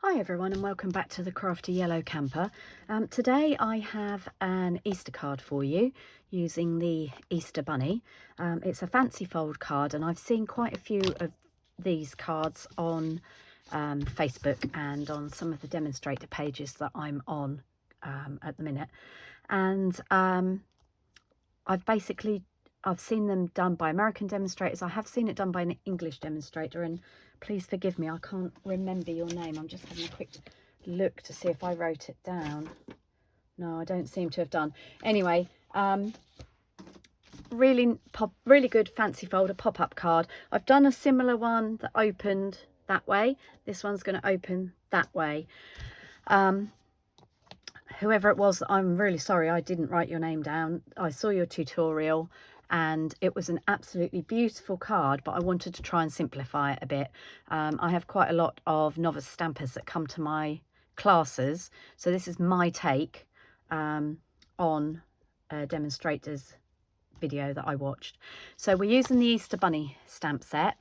Hi everyone and welcome back to the Crafty Yellow Camper. Today I have an Easter card for you using the Easter Bunny. It's a fancy fold card and I've seen quite a few of these cards on Facebook and on some of the demonstrator pages that I'm on at the minute. And I've seen them done by American demonstrators. I have seen it done by an English demonstrator, and please forgive me, I can't remember your name. I'm just having a quick look to see if I wrote it down. No, I don't seem to have done. Anyway, really good fancy folder pop-up card. I've done a similar one that opened that way. This one's going to open that way. Whoever it was, I'm really sorry I didn't write your name down. I saw your tutorial and it was an absolutely beautiful card, but I wanted to try and simplify it a bit. I have quite a lot of novice stampers that come to my classes, so this is my take on a demonstrator's video that I watched. So we're using the Easter Bunny stamp set.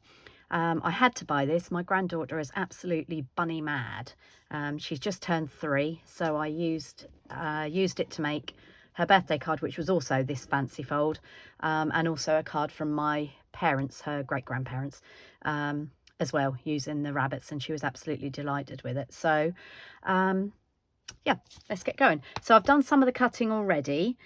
I had to buy this. My granddaughter is absolutely bunny mad. She's just turned 3, so I used it to make her birthday card, which was also this fancy fold, and also a card from my parents, her great-grandparents, as well, using the rabbits, and she was absolutely delighted with it. So yeah, let's get going. So I've done some of the cutting already,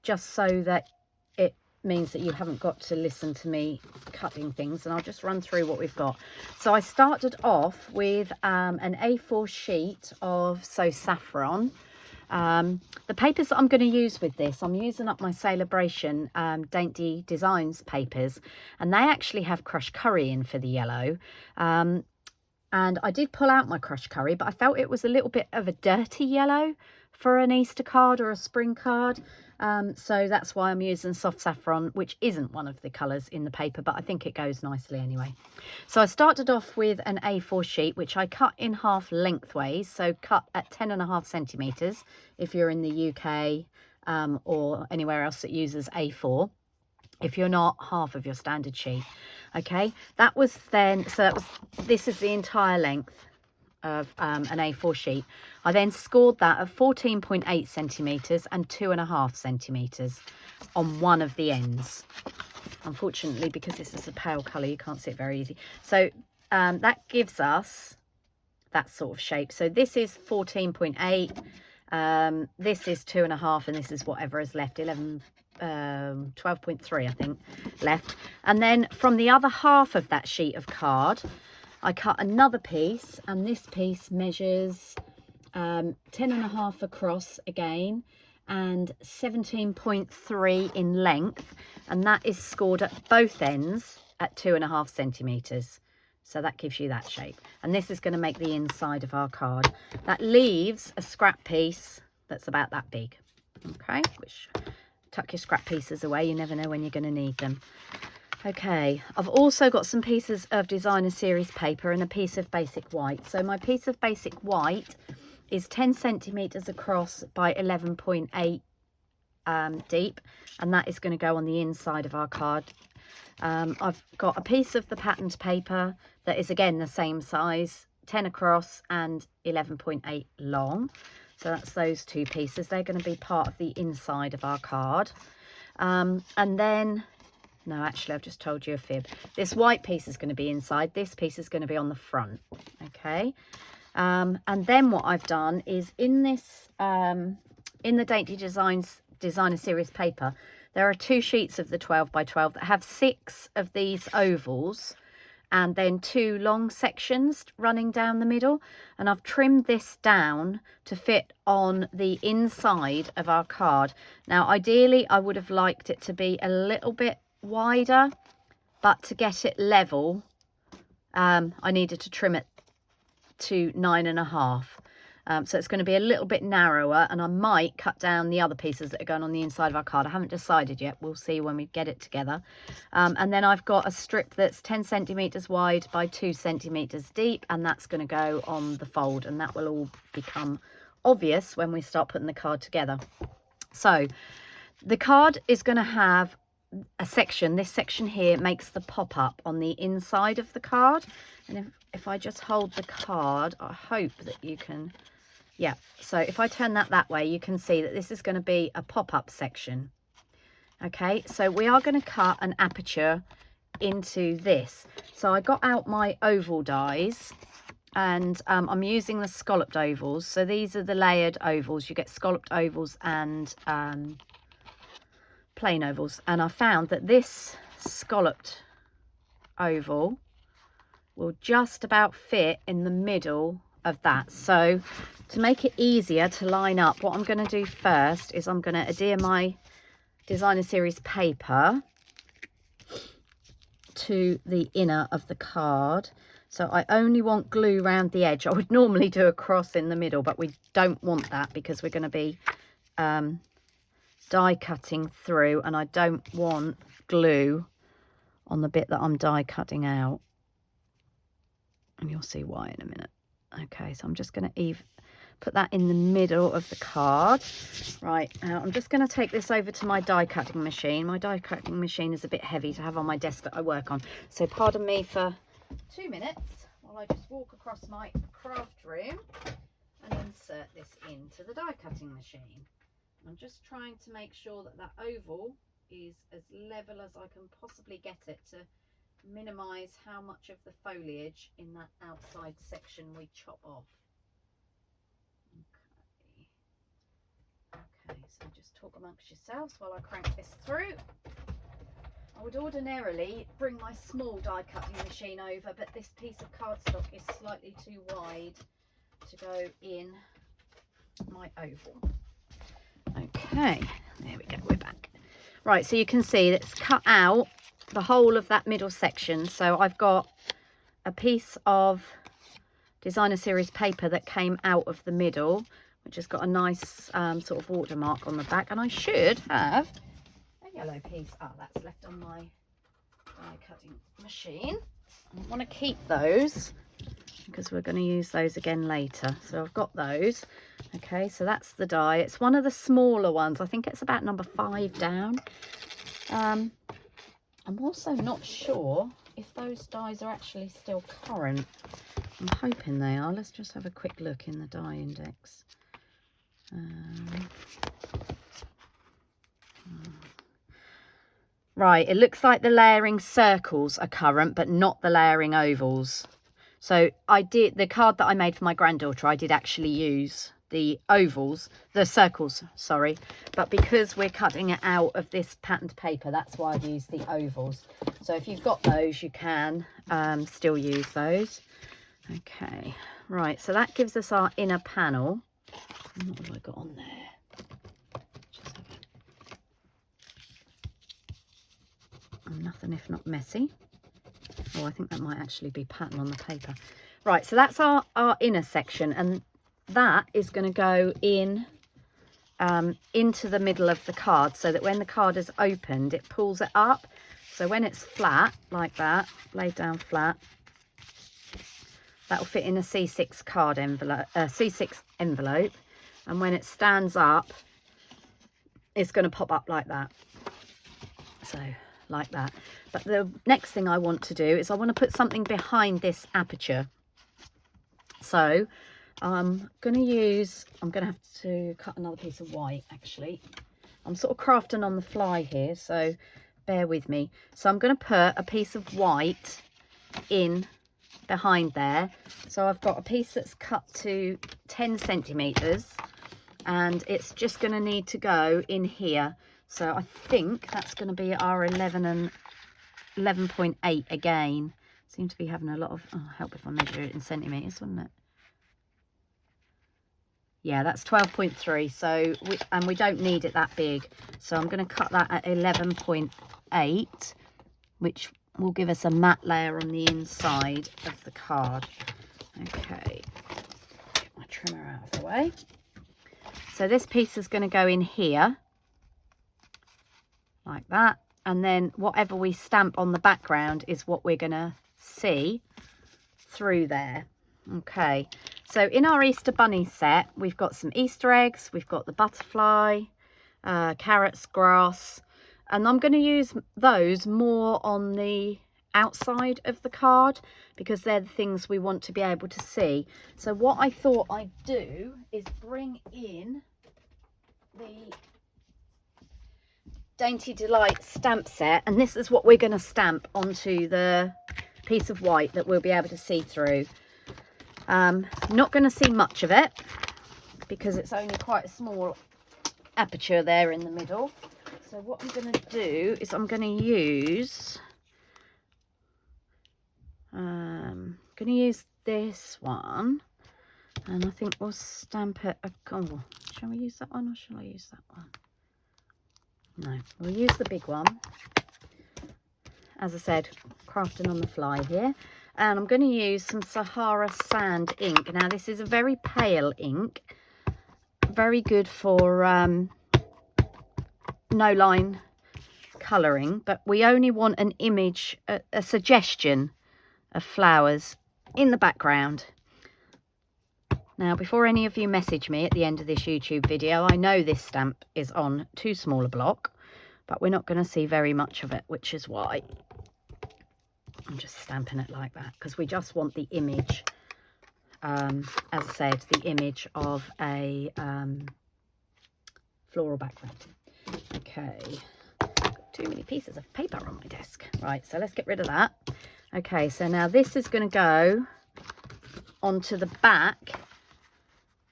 just so that it means that you haven't got to listen to me cutting things, and I'll just run through what we've got. So I started off with an A4 sheet of Saffron. The papers that I'm going to use with this, I'm using up my Celebration Dainty Designs papers, and they actually have crushed curry in for the yellow. And I did pull out my crushed curry, but I felt it was a little bit of a dirty yellow for an Easter card or a spring card. So that's why I'm using soft saffron, which isn't one of the colours in the paper, but I think it goes nicely anyway. So I started off with an A4 sheet, which I cut in half lengthways, so cut at 10.5 centimetres if you're in the UK or anywhere else that uses A4. If you're not, half of your standard sheet. Okay, that was then, this is the entire length of an A4 sheet. I then scored that at 14.8 centimetres and 2.5 centimetres on one of the ends. Unfortunately, because this is a pale colour, you can't see it very easy. So that gives us that sort of shape. So this is 14.8, this is 2.5, and this is whatever is left, 12.3 I think left. And then from the other half of that sheet of card, I cut another piece, and this piece measures 10.5 across again and 17.3 in length, and that is scored at both ends at 2.5 centimetres. So that gives you that shape, and this is going to make the inside of our card. That leaves a scrap piece that's about that big. Okay, which tuck your scrap pieces away, you never know when you're going to need them. Okay, I've also got some pieces of designer series paper and a piece of basic white. So my piece of basic white is 10 centimetres across by 11.8 deep, and that is going to go on the inside of our card. I've got a piece of the patterned paper that is again the same size, 10 across and 11.8 long. So that's those two pieces. They're going to be part of the inside of our card. And then, no, actually, I've just told you a fib. This white piece is going to be inside. This piece is going to be on the front. Okay. And then what I've done is in this, in the Dainty Designs Designer Series paper, there are 2 sheets of the 12 by 12 that have 6 of these ovals and then 2 long sections running down the middle. And I've trimmed this down to fit on the inside of our card. Now, ideally, I would have liked it to be a little bit wider, but to get it level, I needed to trim it to 9.5. So it's going to be a little bit narrower, and I might cut down the other pieces that are going on the inside of our card. I haven't decided yet. We'll see when we get it together. And then I've got a strip that's 10 centimetres wide by 2 centimetres deep, and that's going to go on the fold, and that will all become obvious when we start putting the card together. So the card is going to have a section, this section here makes the pop-up on the inside of the card. And if I just hold the card, I hope that you can, yeah. So if I turn that way, you can see that this is going to be a pop-up section. Okay, so we are going to cut an aperture into this. So I got out my oval dies, and I'm using the scalloped ovals. So these are the layered ovals. You get scalloped ovals and plain ovals, and I found that this scalloped oval will just about fit in the middle of that. So to make it easier to line up, what I'm going to do first is I'm going to adhere my designer series paper to the inner of the card. So I only want glue around the edge. I would normally do a cross in the middle, but we don't want that because we're going to be die cutting through, and I don't want glue on the bit that I'm die cutting out, and you'll see why in a minute. Okay, so I'm just going to put that in the middle of the card. Right, now I'm just going to take this over to my die cutting machine. My die cutting machine is a bit heavy to have on my desk that I work on, so pardon me for 2 minutes while I just walk across my craft room and insert this into the die cutting machine. I'm just trying to make sure that that oval is as level as I can possibly get it to minimize how much of the foliage in that outside section we chop off. Okay, so just talk amongst yourselves while I crank this through. I would ordinarily bring my small die cutting machine over, but this piece of cardstock is slightly too wide to go in my oval. Okay, there we go, we're back. Right, so you can see it's cut out the whole of that middle section. So I've got a piece of designer series paper that came out of the middle, which has got a nice sort of watermark on the back, and I should have a yellow piece. That's left on my die cutting machine. I want to keep those because we're going to use those again later. So I've got those. Okay, so that's the die. It's one of the smaller ones. I think it's about number 5 down. I'm also not sure if those dies are actually still current. I'm hoping they are. Let's just have a quick look in the die index. Right, it looks like the layering circles are current, but not the layering ovals. So the card that I made for my granddaughter, I did actually use the circles, sorry. But because we're cutting it out of this patterned paper, that's why I've used the ovals. So if you've got those, you can still use those. Okay, right, so that gives us our inner panel. What have I got on there? Nothing if not messy. Oh, I think that might actually be pattern on the paper. Right, so that's our inner section, and that is going to go in into the middle of the card, so that when the card is opened, it pulls it up. So when it's flat like that, laid down flat, that will fit in a C6 card envelope, C6 envelope, and when it stands up, it's going to pop up like that. So like that. But the next thing I want to do is I want to put something behind this aperture. So I'm going to have to cut another piece of white actually. I'm sort of crafting on the fly here, so bear with me. So I'm going to put a piece of white in behind there. So I've got a piece that's cut to 10 centimeters, and it's just going to need to go in here. So I think that's going to be our 11 and 11.8 again. Seem to be having a lot of, help if I measure it in centimeters, wouldn't it? Yeah, that's 12.3. So we don't need it that big. So I'm going to cut that at 11.8, which will give us a matte layer on the inside of the card. Okay, get my trimmer out of the way. So this piece is going to go in here like that, and then whatever we stamp on the background is what we're going to see through there. Okay, so in our Easter Bunny set, we've got some Easter eggs, we've got the butterfly, carrots, grass, And I'm going to use those more on the outside of the card because they're the things we want to be able to see. So what I thought I'd do is bring in the Dainty Delight stamp set, and this is what we're going to stamp onto the piece of white that we'll be able to see through. Not going to see much of it because it's only quite a small aperture there in the middle. So what I'm going to do is I'm going to use this one, and I think we'll stamp it. Oh, shall we use that one or shall I use that one? No, we'll use the big one. As I said, crafting on the fly here. And I'm going to use some Sahara Sand ink. Now, this is a very pale ink. Very good for no line colouring. But we only want an image, a suggestion of flowers in the background. Now, before any of you message me at the end of this YouTube video, I know this stamp is on too small a block, but we're not going to see very much of it, which is why I'm just stamping it like that, because we just want the image, as I said, the image of a floral background. Okay, got too many pieces of paper on my desk. Right, so let's get rid of that. Okay, so now this is going to go onto the back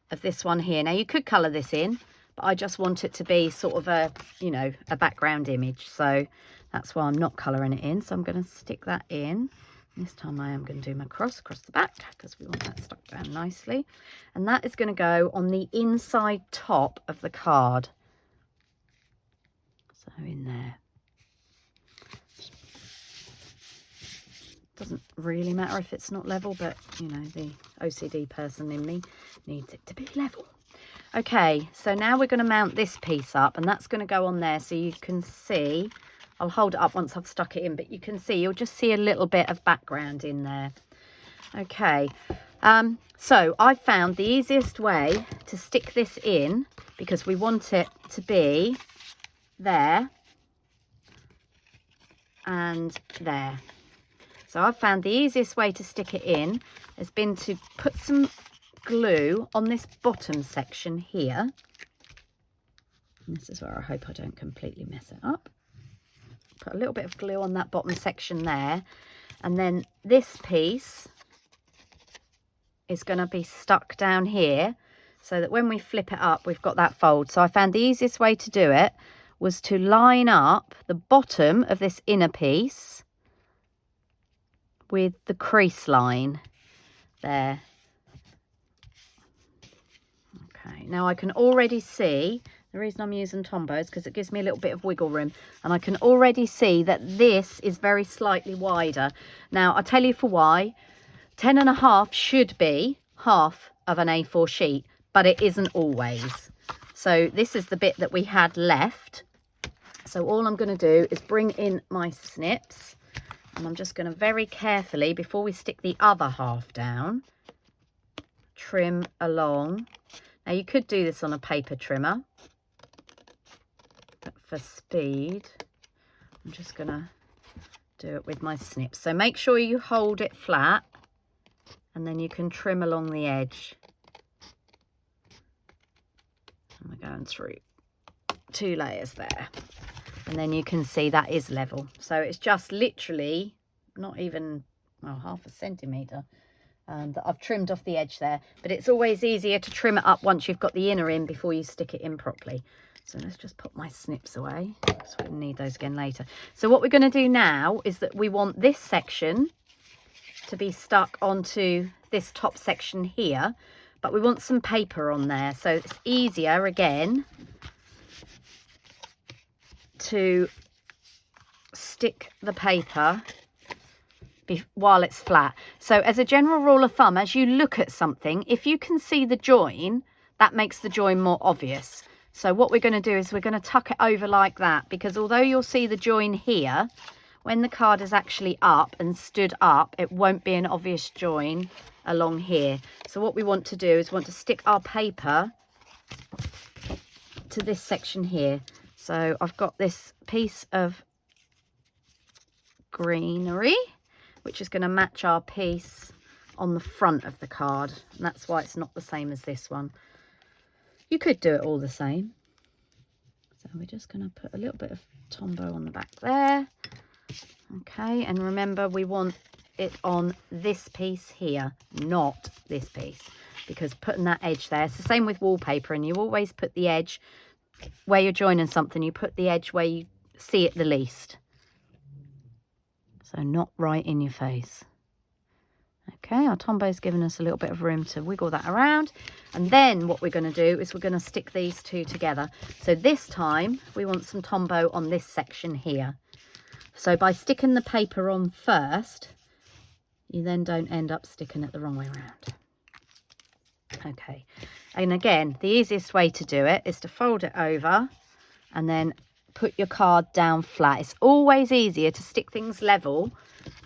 of this one here. Now you could colour this in, but I just want it to be sort of a, you know, a background image. So that's why I'm not colouring it in. So I'm going to stick that in. This time I am going to do my cross across the back because we want that stuck down nicely. And that is going to go on the inside top of the card. So in there. Doesn't really matter if it's not level, but you know, the OCD person in me needs it to be level. Okay, so now we're going to mount this piece up, and that's going to go on there so you can see. I'll hold it up once I've stuck it in, but you can see, you'll just see a little bit of background in there. Okay, so I found the easiest way to stick this in, because we want it to be there and there. So I've found the easiest way to stick it in has been to put some glue on this bottom section here. And this is where I hope I don't completely mess it up. Put a little bit of glue on that bottom section there. And then this piece is going to be stuck down here so that when we flip it up, we've got that fold. So I found the easiest way to do it was to line up the bottom of this inner piece with the crease line there. Okay, now I can already see, the reason I'm using Tombow is because it gives me a little bit of wiggle room, and I can already see that this is very slightly wider. Now I'll tell you for why. 10.5 should be half of an A4 sheet, but it isn't always. So this is the bit that we had left. So all I'm going to do is bring in my snips. And I'm just going to very carefully, before we stick the other half down, trim along. Now you could do this on a paper trimmer, but for speed, I'm just going to do it with my snips. So make sure you hold it flat, and then you can trim along the edge. And we're going through 2 layers there. And then you can see that is level. So it's just literally not even, well, 0.5 centimetre that I've trimmed off the edge there. But it's always easier to trim it up once you've got the inner in before you stick it in properly. So let's just put my snips away, because we're going to need those again later. So what we're going to do now is that we want this section to be stuck onto this top section here. But we want some paper on there. So it's easier, again, to stick the paper while it's flat. So as a general rule of thumb, as you look at something, if you can see the join, that makes the join more obvious. So what we're going to do is we're going to tuck it over like that, because although you'll see the join here, when the card is actually up and stood up, it won't be an obvious join along here. So what we want to do is want to stick our paper to this section here. So I've got this piece of greenery, which is going to match our piece on the front of the card, and that's why it's not the same as this one. You could do it all the same. So we're just going to put a little bit of Tombow on the back there. Okay, and remember we want it on this piece here, not this piece, because putting that edge there, it's the same with wallpaper, and you always put the edge where you're joining something, you put the edge where you see it the least. So not right in your face. Okay, our Tombow's given us a little bit of room to wiggle that around. And then what we're going to do is we're going to stick these two together. So this time we want some Tombow on this section here. So by sticking the paper on first, you then don't end up sticking it the wrong way around. Okay, and again, the easiest way to do it is to fold it over and then put your card down flat. It's always easier to stick things level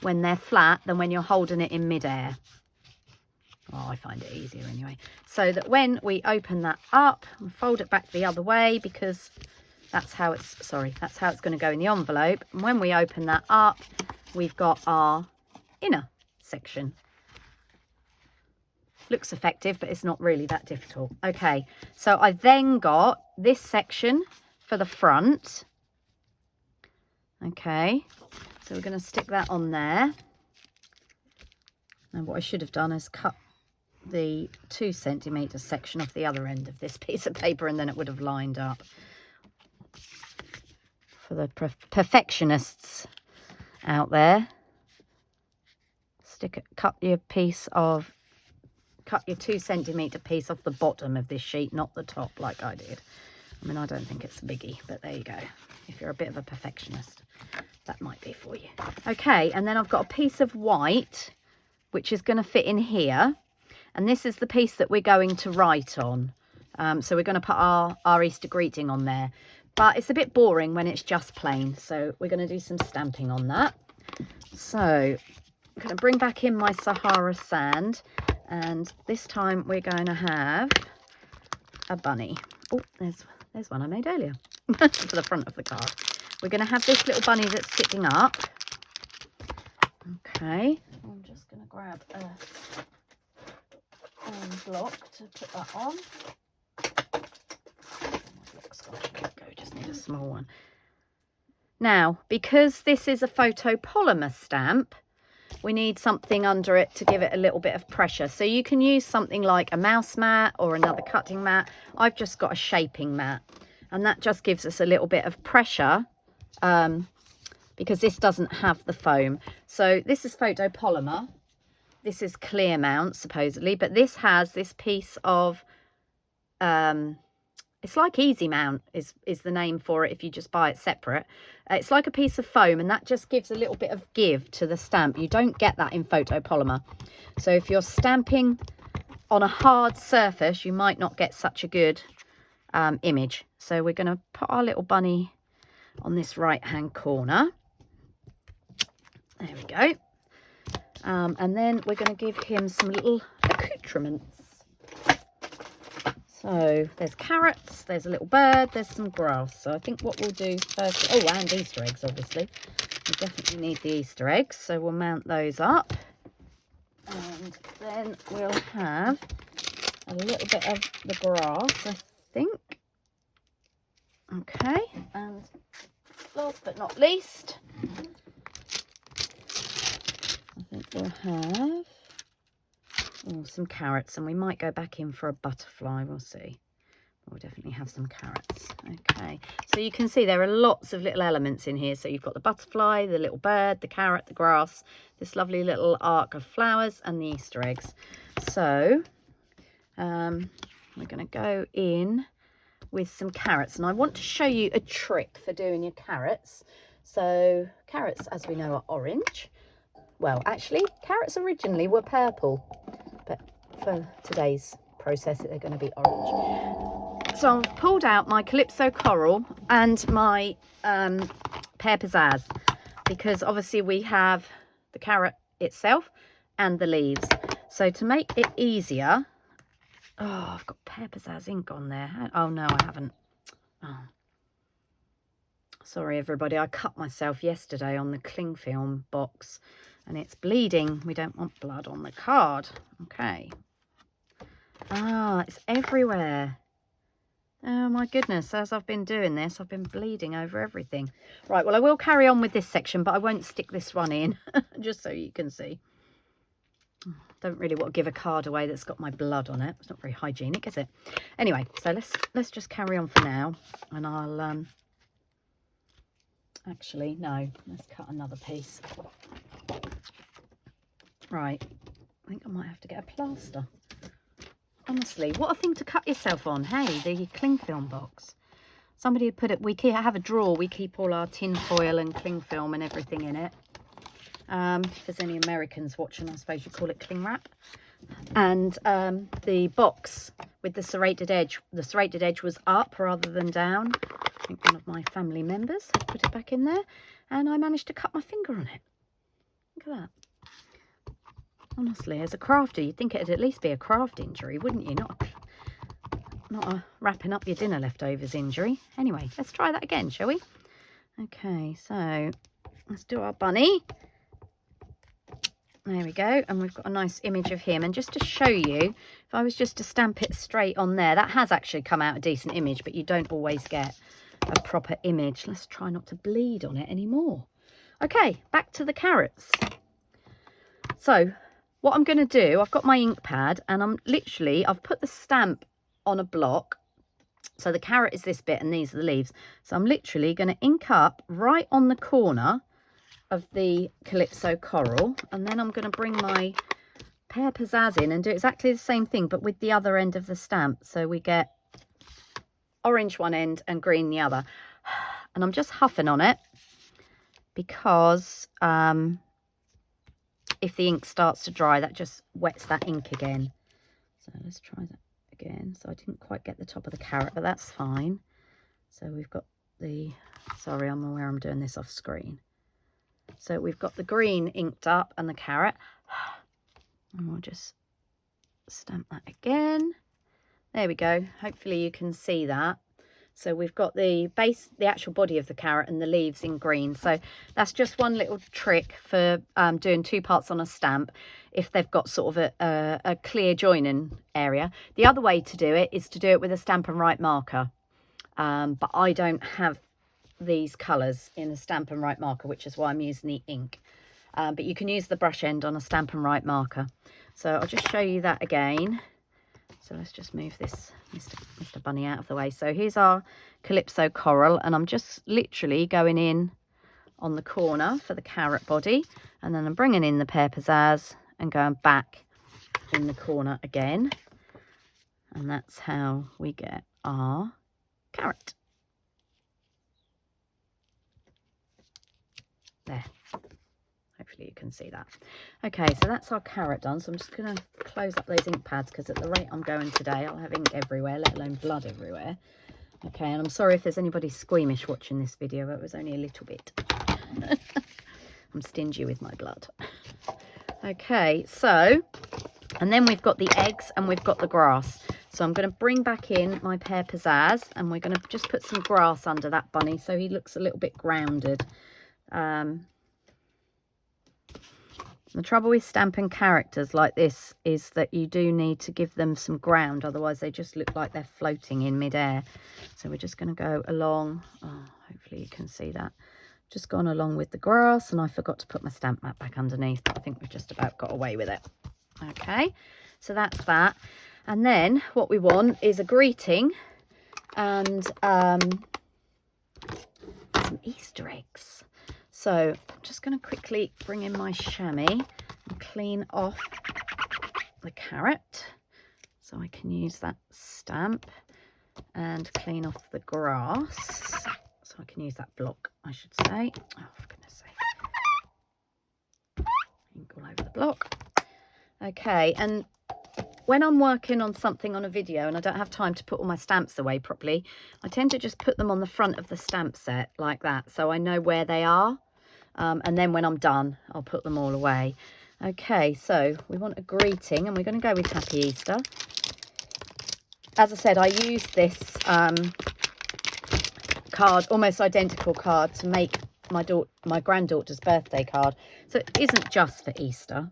when they're flat than when you're holding it in midair. Oh, I find it easier anyway. So that when we open that up and fold it back the other way, because that's how it's going to go in the envelope. And when we open that up, we've got our inner section. Looks effective, but it's not really that difficult. Okay, so I then got this section for the front. Okay, so we're going to stick that on there. Now what I should have done is cut the 2 centimetre section off the other end of this piece of paper, and then it would have lined up. For the perfectionists out there, cut your 2 centimetre piece off the bottom of this sheet, not the top like I did. I mean, I don't think it's a biggie, but there you go. If you're a bit of a perfectionist, that might be for you. Okay, and then I've got a piece of white, which is going to fit in here. And this is the piece that we're going to write on. So we're going to put our Easter greeting on there. But it's a bit boring when it's just plain. So we're going to do some stamping on that. So I'm going to bring back in my Sahara sand. And this time we're going to have a bunny. Oh, there's one I made earlier for the front of the card. We're going to have this little bunny that's sitting up. Okay, I'm just going to grab a block to put that on. Just need a small one. Now, because this is a photopolymer stamp, we need something under it to give it a little bit of pressure. So you can use something like a mouse mat or another cutting mat. I've just got a shaping mat, and that just gives us a little bit of pressure because this doesn't have the foam. So this is photopolymer. This is clear mount supposedly, but this has this piece of it's like Easy Mount is the name for it if you just buy it separate. It's like a piece of foam, and that just gives a little bit of give to the stamp. You don't get that in photopolymer. So if you're stamping on a hard surface, you might not get such a good image. So we're going to put our little bunny on this right-hand corner. There we go. And then we're going to give him some little accoutrements. So there's carrots, there's a little bird, there's some grass. So I think what we'll do first, oh, and Easter eggs, obviously. We definitely need the Easter eggs, so we'll mount those up. And then we'll have a little bit of the grass, I think. Okay, and last but not least, I think we'll have some carrots, and we might go back in for a butterfly, we'll see. We'll definitely have some carrots. Okay, so you can see there are lots of little elements in here. So you've got the butterfly, the little bird, the carrot, the grass, this lovely little arc of flowers, and the Easter eggs. So we're going to go in with some carrots, and I want to show you a trick for doing your carrots. So carrots, as we know, are orange. Well, actually, carrots originally were purple, but for today's process, they're going to be orange. So I've pulled out my Calypso Coral and my Pear Pizzazz, because obviously we have the carrot itself and the leaves. So to make it easier, oh, I've got Pear Pizzazz ink on there. Oh, no, I haven't. Oh. Sorry, everybody, I cut myself yesterday on the cling film box and it's bleeding. We don't want blood on the card. Okay. Ah, it's everywhere. Oh my goodness, as I've been doing this, I've been bleeding over everything. Right, well, I will carry on with this section, but I won't stick this one in, just so you can see. Don't really want to give a card away that's got my blood on it. It's not very hygienic, is it? Anyway, so let's just carry on for now, and I'll actually, no, let's cut another piece. Right, I think I might have to get a plaster. Honestly, what a thing to cut yourself on. Hey, the cling film box. Somebody had put it, we have a drawer, we keep all our tin foil and cling film and everything in it. If there's any Americans watching, I suppose you call it cling wrap. And the box with the serrated edge was up rather than down. I think one of my family members had put it back in there, and I managed to cut my finger on it. Look at that. Honestly, as a crafter, you'd think it'd at least be a craft injury, wouldn't you? Not a wrapping up your dinner leftovers injury. Anyway, let's try that again, shall we? Okay, so let's do our bunny. There we go, and we've got a nice image of him. And just to show you, if I was just to stamp it straight on there, that has actually come out a decent image, but you don't always get a proper image. Let's try not to bleed on it anymore. Okay, back to the carrots. So what I'm going to do, I've got my ink pad, and I've put the stamp on a block. So the carrot is this bit and these are the leaves. So I'm literally going to ink up right on the corner of the Calypso coral, and then I'm going to bring my pear pizzazz in and do exactly the same thing, but with the other end of the stamp. So we get orange one end and green the other. And I'm just huffing on it because if the ink starts to dry, that just wets that ink again. So let's try that again. So I didn't quite get the top of the carrot, but that's fine. So we've got the, sorry, I'm aware I'm doing this off screen. So we've got the green inked up and the carrot. And we'll just stamp that again. There we go. Hopefully you can see that. So we've got the base, the actual body of the carrot and the leaves in green. So that's just one little trick for doing two parts on a stamp if they've got sort of a clear joining area. The other way to do it is to do it with a Stampin' Write marker. But I don't have these colours in a Stampin' Write marker, which is why I'm using the ink. But you can use the brush end on a Stampin' Write marker. So I'll just show you that again. So let's just move this Mr. Bunny out of the way. So here's our Calypso coral, and I'm just literally going in on the corner for the carrot body, and then I'm bringing in the pear pizzazz and going back in the corner again. And that's how we get our carrot. There. Hopefully you can see that. Okay, so that's our carrot done. So I'm just going to close up those ink pads because at the rate I'm going today, I'll have ink everywhere, let alone blood everywhere. Okay, and I'm sorry if there's anybody squeamish watching this video. It was only a little bit. I'm stingy with my blood. Okay, so, and then we've got the eggs and we've got the grass. So I'm going to bring back in my pear pizzazz and we're going to just put some grass under that bunny so he looks a little bit grounded. The trouble with stamping characters like this is that you do need to give them some ground, otherwise they just look like they're floating in midair. So we're just going to go along. Oh, hopefully you can see that. Just gone along with the grass, and I forgot to put my stamp mat back underneath, but I think we've just about got away with it. Okay, so that's that. And then what we want is a greeting and some Easter eggs. So I'm just going to quickly bring in my chamois and clean off the carrot so I can use that stamp, and clean off the grass so I can use that block, I should say. Oh, for goodness sake. Ink all over the block. Okay, and when I'm working on something on a video and I don't have time to put all my stamps away properly, I tend to just put them on the front of the stamp set like that, so I know where they are. And then when I'm done, I'll put them all away. Okay, so we want a greeting, and we're going to go with Happy Easter. As I said, I used this card, almost identical card, to make my granddaughter's birthday card. So it isn't just for Easter,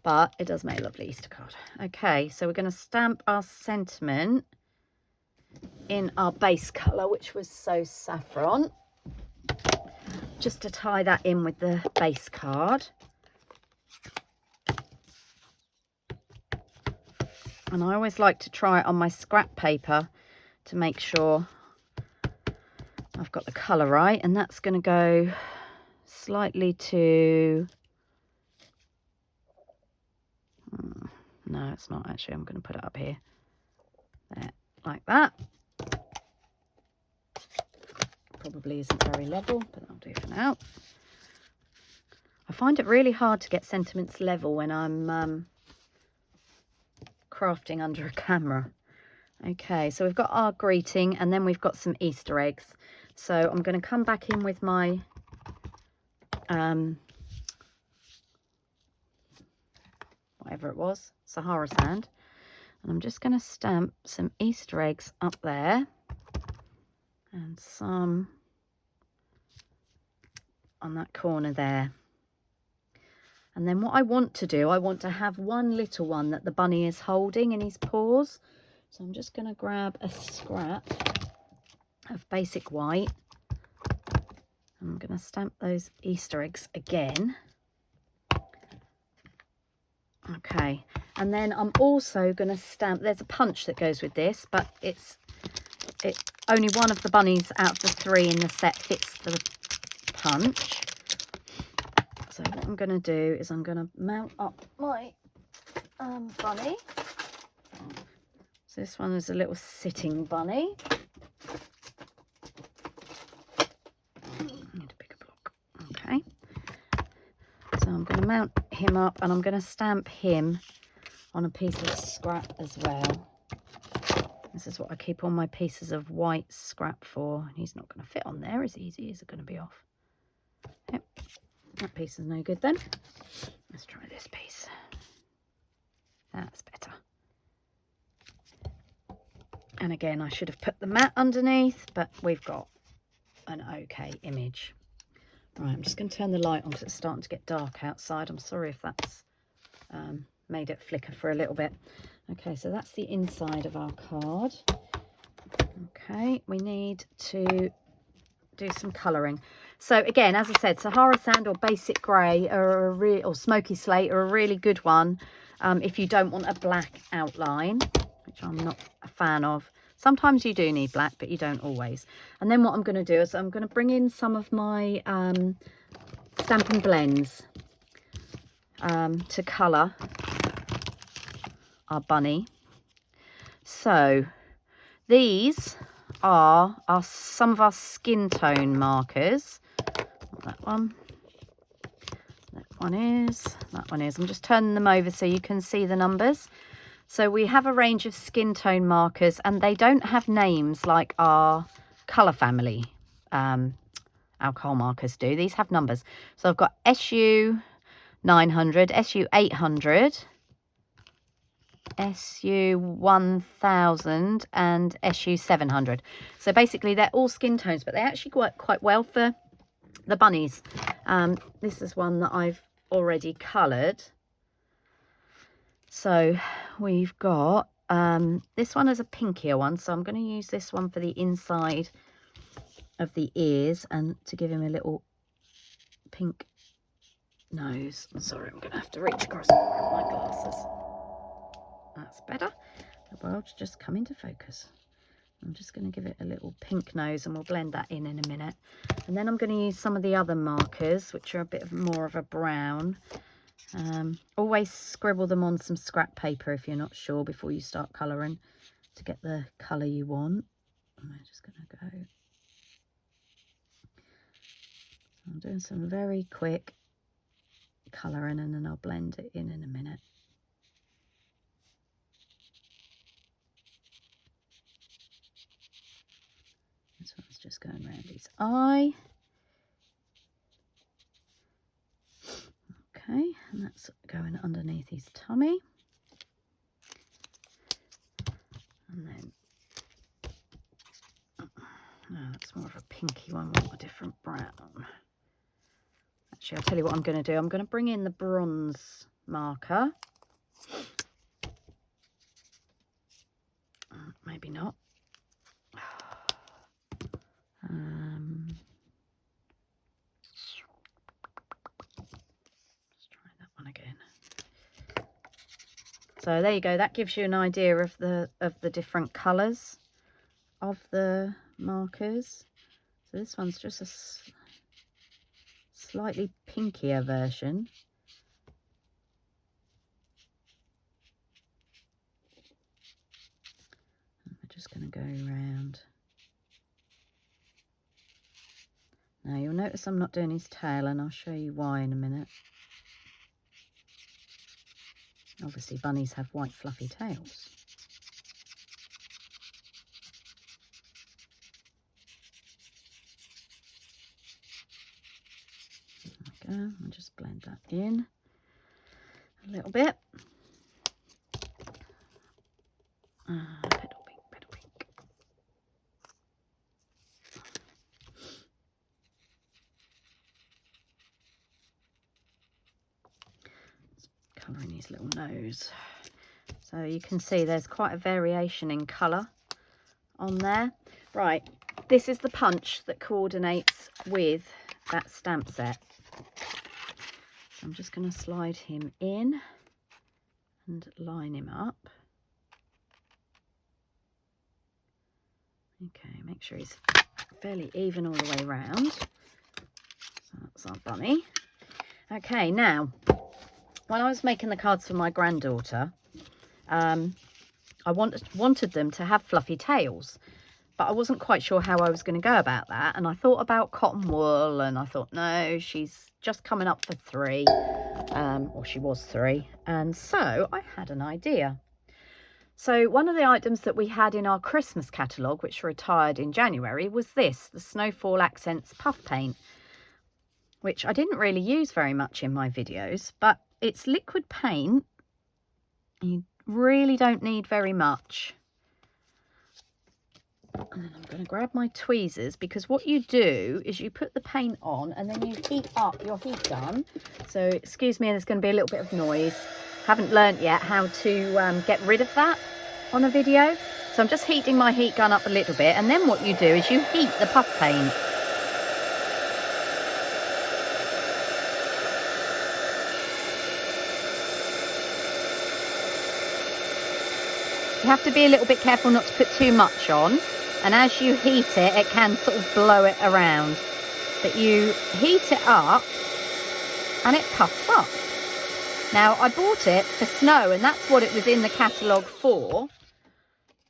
but it does make a lovely Easter card. Okay, so we're going to stamp our sentiment in our base colour, which was So Saffron, just to tie that in with the base card. And I always like to try it on my scrap paper to make sure I've got the colour right. And that's going to go slightly to... no, it's not actually. I'm going to put it up here. There, like that. Probably isn't very level, but that'll do for now. I find it really hard to get sentiments level when I'm crafting under a camera. Okay, so we've got our greeting, and then we've got some Easter eggs. So I'm going to come back in with my whatever it was, Sahara sand, and I'm just going to stamp some Easter eggs up there and some on that corner there. And then what I want to do, I want to have one little one that the bunny is holding in his paws. So I'm just going to grab a scrap of basic white. I'm going to stamp those Easter eggs again. Okay, and then I'm also going to stamp, there's a punch that goes with this, but it's only one of the bunnies out of the 3 in the set fits the punch. So what I'm going to do is I'm going to mount up my bunny. So this one is a little sitting bunny. I need a bigger block. Okay. So I'm going to mount him up, and I'm going to stamp him on a piece of scrap as well. This is what I keep all my pieces of white scrap for. And he's not going to fit on there as easy as it's going to be off. Yep. That piece is no good then. Let's try this piece. That's better. And again, I should have put the mat underneath, but we've got an okay image. Right, I'm just going to turn the light on because it's starting to get dark outside. I'm sorry if that's made it flicker for a little bit. Okay, so that's the inside of our card. Okay, we need to do some colouring. So again, as I said, Sahara sand or basic grey or smoky slate are a really good one if you don't want a black outline, which I'm not a fan of. Sometimes you do need black, but you don't always. And then what I'm going to do is I'm going to bring in some of my Stampin' blends to colour our bunny. So these are some of our skin tone markers. That one is. I'm just turning them over so you can see the numbers. So we have a range of skin tone markers, and they don't have names like our colour family alcohol markers do. These have numbers. So I've got SU 900, SU 800, SU 1000 and SU 700. So basically they're all skin tones, but they actually work quite well for the bunnies. This is one that I've already coloured. So we've got this one is a pinkier one, so I'm going to use this one for the inside of the ears and to give him a little pink nose. Sorry, I'm going to have to reach across my glasses. That's better. The world's just come into focus. I'm just going to give it a little pink nose, and we'll blend that in a minute. And then I'm going to use some of the other markers, which are a bit more of a brown. Always scribble them on some scrap paper if you're not sure before you start colouring to get the colour you want. And we're just going to go. I'm doing some very quick colouring, and then I'll blend it in a minute. This one's just going around his eye. Okay, and that's going underneath his tummy. And then Actually, I'll tell you what I'm going to do. I'm going to bring in the bronze marker. Maybe not. Let's try that one again. So there you go. That gives you an idea of the different colours of the markers. So this one's just a slightly pinkier version. I'm just going to go around. Now you'll notice I'm not doing his tail, and I'll show you why in a minute. Obviously bunnies have white fluffy tails. There we go. I'll just blend that in a little bit. Petal pink, petal pink. Colouring his little nose. So you can see there's quite a variation in colour on there. Right, this is the punch that coordinates with that stamp set. So I'm just going to slide him in and line him up. Okay, make sure he's fairly even all the way around. So that's our bunny. Okay, now, when I was making the cards for my granddaughter, I wanted them to have fluffy tails, but I wasn't quite sure how I was going to go about that. And I thought about cotton wool, and I thought, no, she's just coming up for 3, or she was 3. And so I had an idea. So one of the items that we had in our Christmas catalogue, which retired in January, was this, the Snowfall Accents Puff Paint, which I didn't really use very much in my videos, but it's liquid paint. You really don't need very much. And then I'm going to grab my tweezers, because what you do is you put the paint on and then you heat up your heat gun. So excuse me, there's going to be a little bit of noise. Haven't learnt yet how to get rid of that on a video. So I'm just heating my heat gun up a little bit, and then what you do is you heat the puff paint. You have to be a little bit careful not to put too much on, and as you heat it, it can sort of blow it around. But you heat it up and it puffs up. Now, I bought it for snow, and that's what it was in the catalogue for.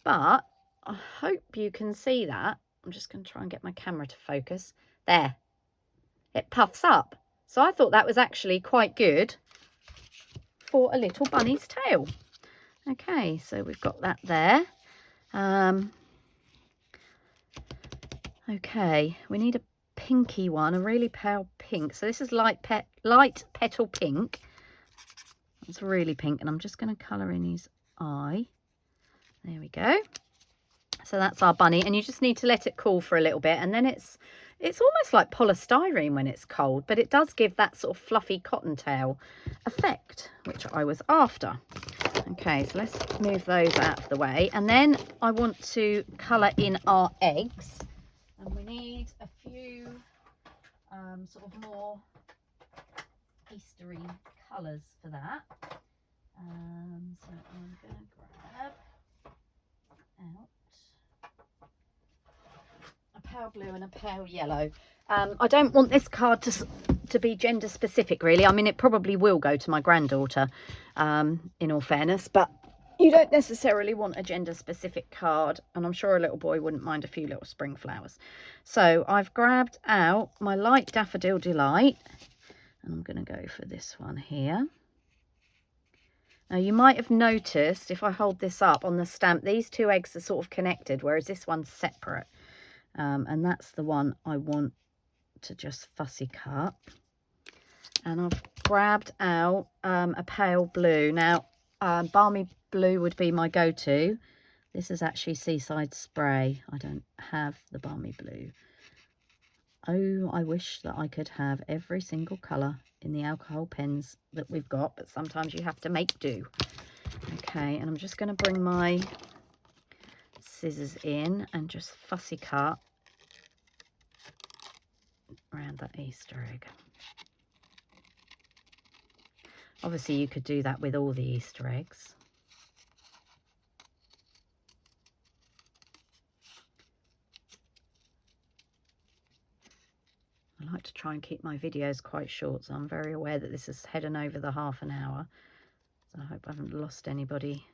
But I hope you can see that. I'm just going to try and get my camera to focus. There. It puffs up. So I thought that was actually quite good for a little bunny's tail. Okay, so we've got that there. Okay, we need a pinky one, a really pale pink. So this is light petal pink. It's really pink, and I'm just going to colour in his eye. There we go. So that's our bunny, and you just need to let it cool for a little bit, and then it's almost like polystyrene when it's cold, but it does give that sort of fluffy cottontail effect, which I was after. Okay, so let's move those out of the way, and then I want to colour in our eggs, and we need a few sort of more Eastery colours for that. So I'm going to grab out a pale blue and a pale yellow. I don't want this card to be gender specific, really. I mean, it probably will go to my granddaughter, in all fairness, but you don't necessarily want a gender specific card, and I'm sure a little boy wouldn't mind a few little spring flowers. So I've grabbed out my light Daffodil Delight, and I'm going to go for this one here. Now, you might have noticed, if I hold this up on the stamp, these two eggs are sort of connected, whereas this one's separate. And that's the one I want to just fussy cut. And I've grabbed out a pale blue. Now, balmy blue would be my go-to. This is actually Seaside Spray. I don't have the balmy blue. Oh, I wish that I could have every single colour in the alcohol pens that we've got, but sometimes you have to make do. Okay, and I'm just going to bring my scissors in and just fussy cut around that Easter egg. Obviously, you could do that with all the Easter eggs. I like to try and keep my videos quite short, so I'm very aware that this is heading over the half an hour. So I hope I haven't lost anybody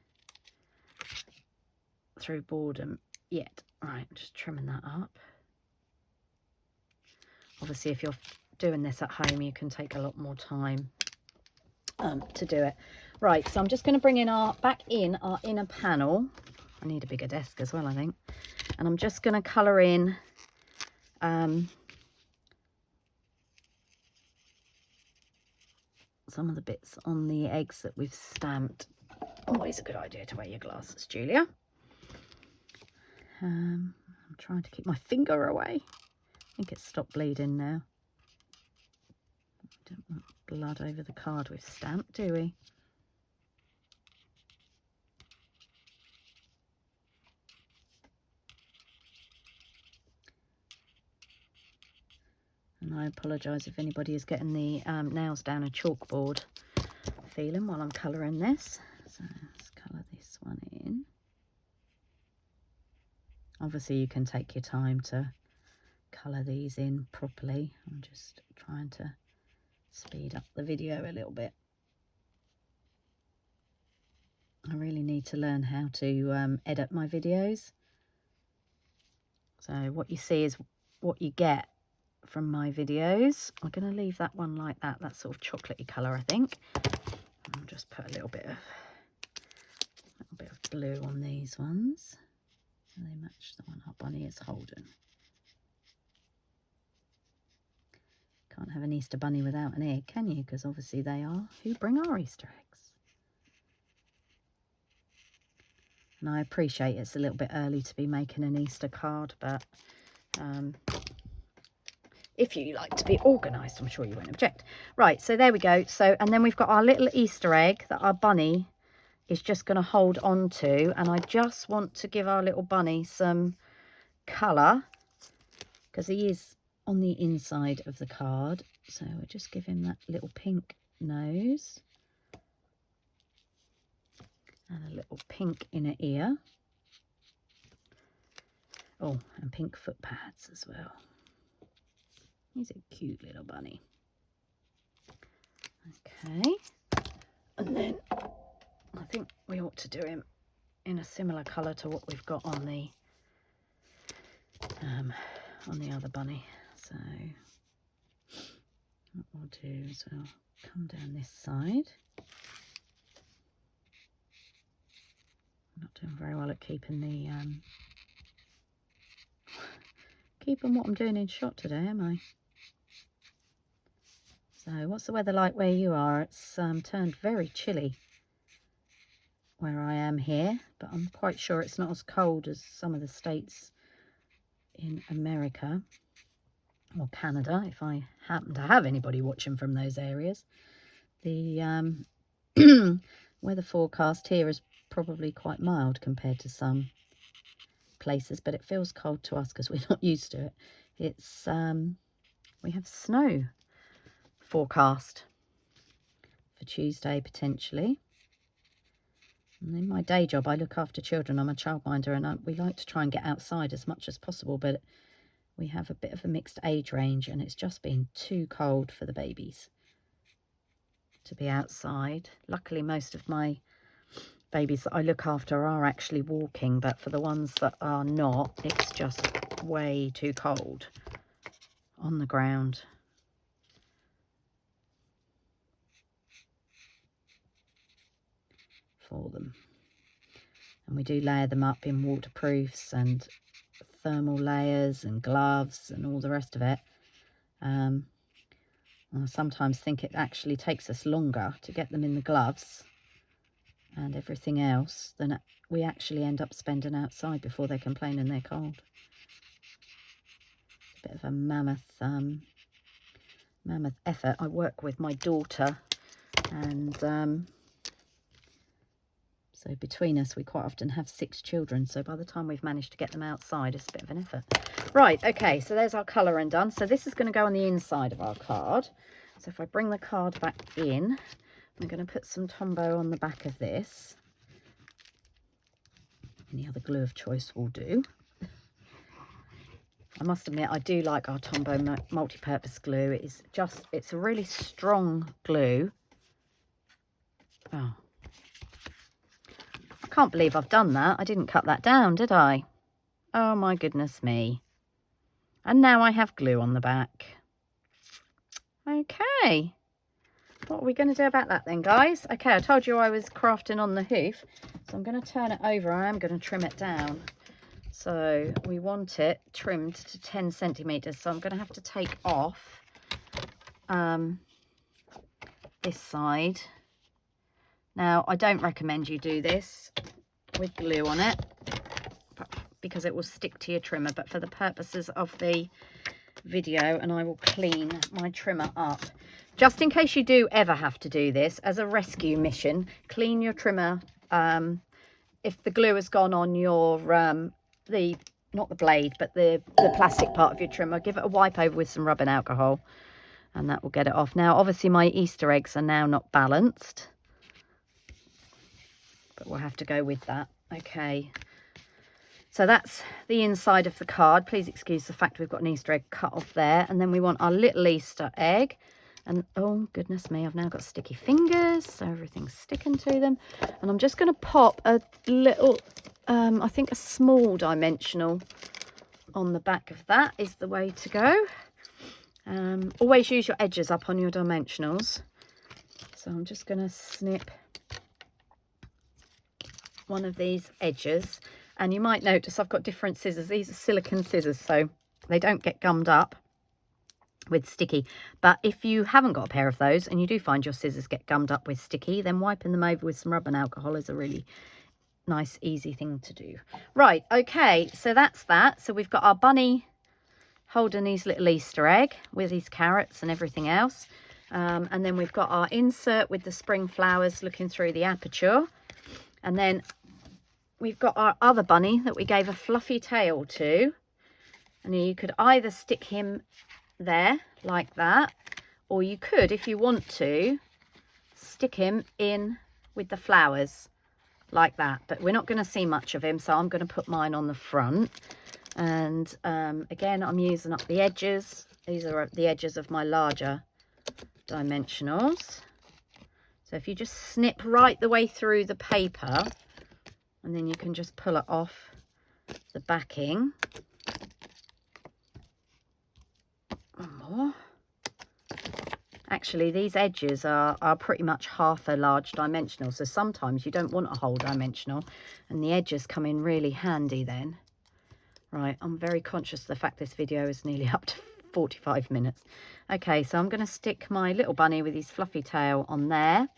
through boredom yet. Right, I'm just trimming that up. Obviously, if you're doing this at home, you can take a lot more time to do it. Right, so I'm just going to bring in back in our inner panel. I need a bigger desk as well, I think. And I'm just going to colour in some of the bits on the eggs that we've stamped. Always a good idea to wear your glasses, Julia. I'm trying to keep my finger away. I think it's stopped bleeding now. Don't want blood over the card we've stamped, do we? And I apologise if anybody is getting the nails down a chalkboard feeling while I'm colouring this. So let's colour this one in. Obviously you can take your time to colour these in properly. I'm just trying to speed up the video a little bit. I really need to learn how to edit my videos. So what you see is what you get from my videos. I'm going to leave that one like that. That sort of chocolatey colour, I think. I'll just put a little bit of blue on these ones. So they match the one our bunny is holding. Can't have an Easter bunny without an egg, can you? Because obviously they are who bring our Easter eggs. And I appreciate it's a little bit early to be making an Easter card, but if you like to be organised, I'm sure you won't object. Right, so there we go. So, and then we've got our little Easter egg that our bunny is just going to hold on to. And I just want to give our little bunny some colour because he is on the inside of the card. So we'll just give him that little pink nose and a little pink inner ear. Oh, and pink foot pads as well. He's a cute little bunny. Okay, and then I think we ought to do him in a similar colour to what we've got on the other bunny. So what we'll do is we'll come down this side. I'm not doing very well at keeping the keeping what I'm doing in shot today, am I? So what's the weather like where you are? It's turned very chilly where I am here, but I'm quite sure it's not as cold as some of the states in America or Canada, if I happen to have anybody watching from those areas. The weather forecast here is probably quite mild compared to some places, but it feels cold to us because we're not used to it. It's we have snow forecast for Tuesday potentially. And in my day job, I look after children. I'm a childminder, and we like to try and get outside as much as possible, but we have a bit of a mixed age range, and it's just been too cold for the babies to be outside. Luckily, most of my babies that I look after are actually walking, but for the ones that are not, it's just way too cold on the ground. For them. And we do layer them up in waterproofs and thermal layers and gloves and all the rest of it. I sometimes think it actually takes us longer to get them in the gloves and everything else than we actually end up spending outside before they're complaining they're cold. bit of a mammoth effort. I work with my daughter, and so between us we quite often have 6 children, so by the time we've managed to get them outside, it's a bit of an effort. Right, okay, so there's our colouring done. So this is going to go on the inside of our card. So if I bring the card back in, I'm going to put some Tombow on the back of this. Any other glue of choice will do. I must admit, I do like our Tombow multi-purpose glue. It's a really strong glue. Oh, I can't believe I've done that. I didn't cut that down, did I? Oh my goodness me. And now I have glue on the back. Okay. What are we going to do about that then, guys? Okay, I told you I was crafting on the hoof, so I'm going to turn it over. I am going to trim it down. So we want it trimmed to 10 centimetres. So I'm going to have to take off this side. Now, I don't recommend you do this with glue on it because it will stick to your trimmer. But for the purposes of the video, and I will clean my trimmer up. Just in case you do ever have to do this as a rescue mission, clean your trimmer. If the glue has gone on your not the blade, but the plastic part of your trimmer, give it a wipe over with some rubbing alcohol, and that will get it off. Now, obviously, my Easter eggs are now not balanced, but we'll have to go with that. Okay. So that's the inside of the card. Please excuse the fact we've got an Easter egg cut off there. And then we want our little Easter egg. And oh, goodness me, I've now got sticky fingers, so everything's sticking to them. And I'm just going to pop a little, I think a small dimensional on the back of that is the way to go. Always use your edges up on your dimensionals. So I'm just going to snip one of these edges. And you might notice I've got different scissors. These are silicone scissors, so they don't get gummed up with sticky. But if you haven't got a pair of those and you do find your scissors get gummed up with sticky, then wiping them over with some rubbing alcohol is a really nice, easy thing to do. Right, okay, so that's that. So we've got our bunny holding his little Easter egg with his carrots and everything else. And then we've got our insert with the spring flowers looking through the aperture. And then we've got our other bunny that we gave a fluffy tail to. And you could either stick him there like that, or you could, if you want to, stick him in with the flowers like that. But we're not going to see much of him, so I'm going to put mine on the front. And again, I'm using up the edges. These are the edges of my larger dimensionals. So if you just snip right the way through the paper, and then you can just pull it off the backing. One more. Actually, these edges are pretty much half a large dimensional, so sometimes you don't want a whole dimensional, and the edges come in really handy then. Right, I'm very conscious of the fact this video is nearly up to 45 minutes. Okay, so I'm going to stick my little bunny with his fluffy tail on there.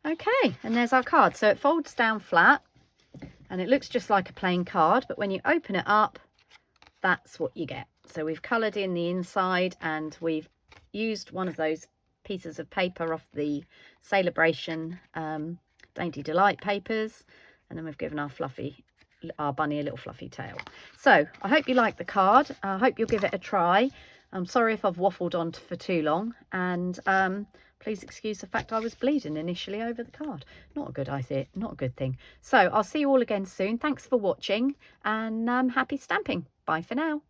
Okay, and there's our card. So it folds down flat and it looks just like a plain card, but when you open it up, that's what you get. So we've coloured in the inside and we've used one of those pieces of paper off the Celebration Dainty Delight papers, and then we've given our bunny a little fluffy tail. So I hope you like the card. I hope you'll give it a try. I'm sorry if I've waffled on for too long, and please excuse the fact I was bleeding initially over the card. Not a good idea, not a good thing. So I'll see you all again soon. Thanks for watching, and happy stamping. Bye for now.